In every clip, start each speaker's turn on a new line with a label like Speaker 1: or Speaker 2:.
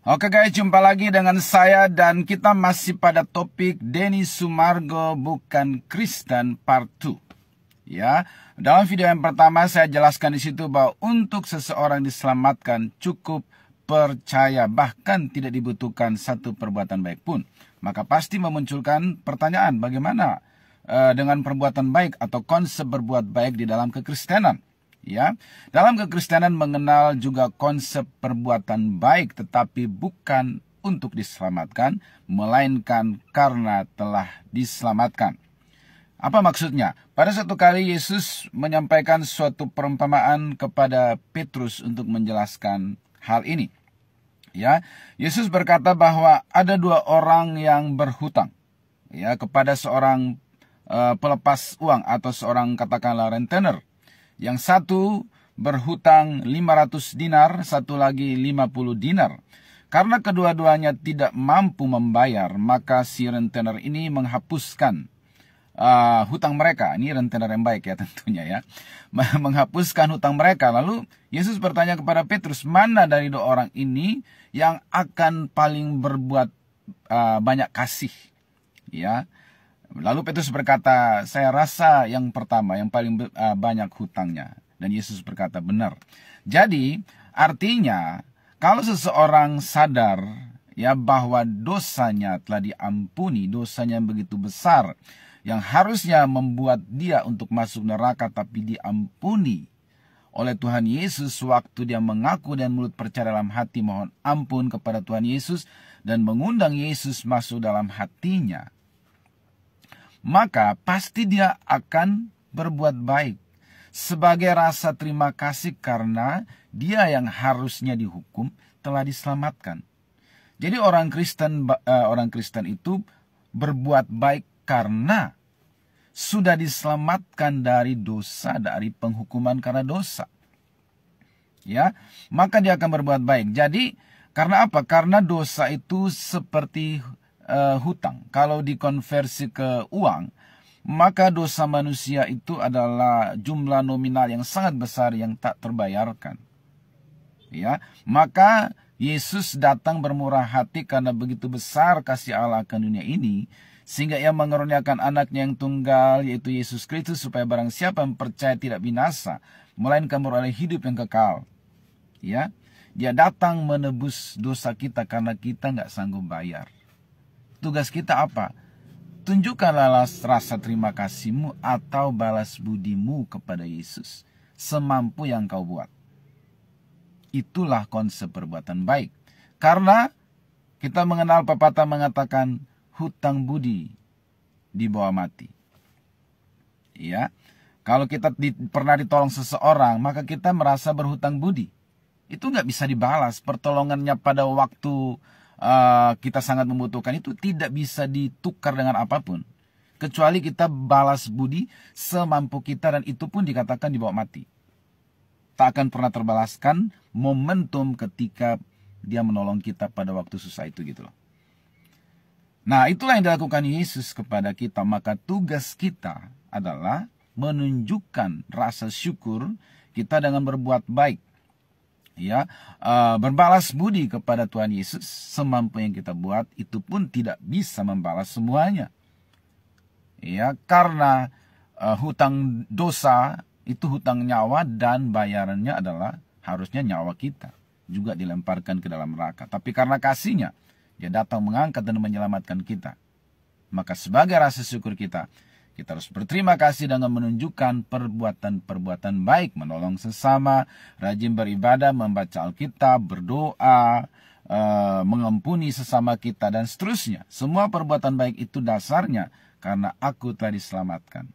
Speaker 1: Oke guys, jumpa lagi dengan saya dan kita masih pada topik Denny Sumargo bukan Kristen part 2. Ya, dalam video yang pertama saya jelaskan di situ bahwa untuk seseorang diselamatkan cukup percaya, bahkan tidak dibutuhkan satu perbuatan baik pun. Maka pasti memunculkan pertanyaan, bagaimana dengan perbuatan baik atau konsep berbuat baik di dalam kekristenan? Ya, dalam kekristenan mengenal juga konsep perbuatan baik, tetapi bukan untuk diselamatkan, melainkan karena telah diselamatkan. Apa maksudnya? Pada suatu kali Yesus menyampaikan suatu perumpamaan kepada Petrus untuk menjelaskan hal ini. Ya, Yesus berkata bahwa ada dua orang yang berhutang, ya, kepada seorang pelepas uang atau seorang katakanlah rentenir. Yang satu berhutang 500 dinar, satu lagi 50 dinar. Karena kedua-duanya tidak mampu membayar, maka si rentenir ini menghapuskan hutang mereka. Ini rentenir yang baik ya tentunya ya. Menghapuskan hutang mereka. Lalu Yesus bertanya kepada Petrus, mana dari dua orang ini yang akan paling berbuat banyak kasih? Ya. Lalu Petrus berkata, saya rasa yang pertama, yang paling banyak hutangnya. Dan Yesus berkata, benar. Jadi, artinya, kalau seseorang sadar ya bahwa dosanya telah diampuni, dosanya yang begitu besar, yang harusnya membuat dia untuk masuk neraka, tapi diampuni oleh Tuhan Yesus waktu dia mengaku dan mulut percaya dalam hati mohon ampun kepada Tuhan Yesus, dan mengundang Yesus masuk dalam hatinya, maka pasti dia akan berbuat baik sebagai rasa terima kasih karena dia yang harusnya dihukum telah diselamatkan. Jadi orang Kristen itu berbuat baik karena sudah diselamatkan dari dosa, dari penghukuman karena dosa. Ya, maka dia akan berbuat baik. Jadi karena apa? Karena dosa itu seperti hutang. Kalau dikonversi ke uang, maka dosa manusia itu adalah jumlah nominal yang sangat besar yang tak terbayarkan. Ya, maka Yesus datang bermurah hati karena begitu besar kasih Allah akan dunia ini, sehingga ia mengaruniakan anaknya yang tunggal, yaitu Yesus Kristus, supaya barang siapa yang percaya tidak binasa, melainkan beroleh hidup yang kekal. Ya, dia datang menebus dosa kita karena kita nggak sanggup bayar. Tugas kita apa? Tunjukkanlah rasa terima kasihmu atau balas budimu kepada Yesus semampu yang kau buat. Itulah konsep perbuatan baik. Karena kita mengenal pepatah mengatakan hutang budi dibawa mati. Ya, kalau kita pernah ditolong seseorang, maka kita merasa berhutang budi. Itu nggak bisa dibalas. Pertolongannya pada waktu kita sangat membutuhkan itu tidak bisa ditukar dengan apapun, kecuali kita balas budi semampu kita, dan itu pun dikatakan dibawa mati. Tak akan pernah terbalaskan momentum ketika dia menolong kita pada waktu susah itu gitu loh. Nah, itulah yang dilakukan Yesus kepada kita. Maka tugas kita adalah menunjukkan rasa syukur kita dengan berbuat baik. Ya, berbalas budi kepada Tuhan Yesus semampu yang kita buat. Itu pun tidak bisa membalas semuanya. Ya, karena hutang dosa itu hutang nyawa, dan bayarannya adalah harusnya nyawa kita juga dilemparkan ke dalam neraka. Tapi karena kasihnya, dia datang mengangkat dan menyelamatkan kita. Maka sebagai rasa syukur kita harus berterima kasih dengan menunjukkan perbuatan-perbuatan baik, menolong sesama, rajin beribadah, membaca Alkitab, berdoa, mengampuni sesama kita, dan seterusnya. Semua perbuatan baik itu dasarnya karena aku telah diselamatkan.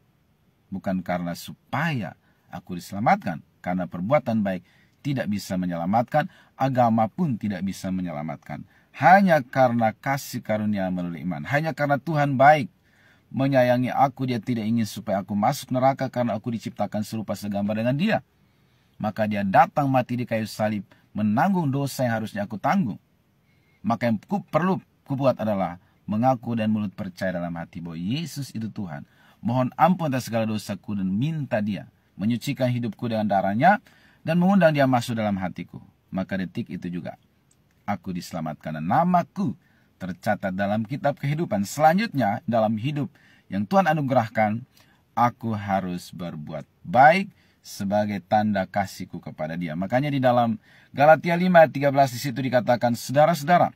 Speaker 1: Bukan karena supaya aku diselamatkan. Karena perbuatan baik tidak bisa menyelamatkan, agama pun tidak bisa menyelamatkan. Hanya karena kasih karunia melalui iman. Hanya karena Tuhan baik, menyayangi aku, dia tidak ingin supaya aku masuk neraka karena aku diciptakan serupa segambar dengan dia. Maka dia datang mati di kayu salib, menanggung dosa yang harusnya aku tanggung. Maka yang perlu kubuat adalah mengaku dan mulut percaya dalam hati bahwa Yesus itu Tuhan. Mohon ampun atas segala dosaku dan minta dia menyucikan hidupku dengan darahnya dan mengundang dia masuk dalam hatiku. Maka detik itu juga aku diselamatkan dan namaku tercatat dalam kitab kehidupan. Selanjutnya dalam hidup yang Tuhan anugerahkan, aku harus berbuat baik sebagai tanda kasihku kepada Dia. Makanya di dalam Galatia 5:13 di situ dikatakan, saudara-saudara,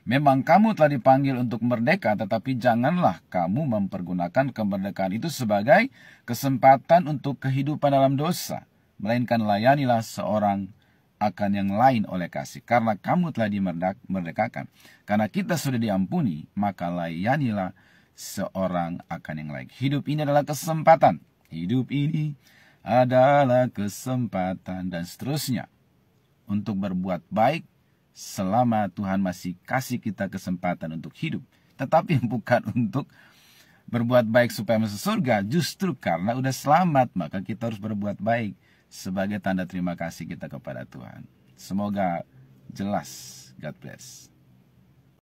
Speaker 1: memang kamu telah dipanggil untuk merdeka, tetapi janganlah kamu mempergunakan kemerdekaan itu sebagai kesempatan untuk kehidupan dalam dosa, melainkan layanilah seorang akan yang lain oleh kasih. Karena kamu telah dimerdekakan, karena kita sudah diampuni, maka layanilah seorang akan yang lain. Hidup ini adalah kesempatan. Hidup ini adalah kesempatan, dan seterusnya, untuk berbuat baik selama Tuhan masih kasih kita kesempatan untuk hidup. Tetapi bukan untuk berbuat baik supaya masuk surga. Justru karena udah selamat, maka kita harus berbuat baik sebagai tanda terima kasih kita kepada Tuhan. Semoga jelas. God bless.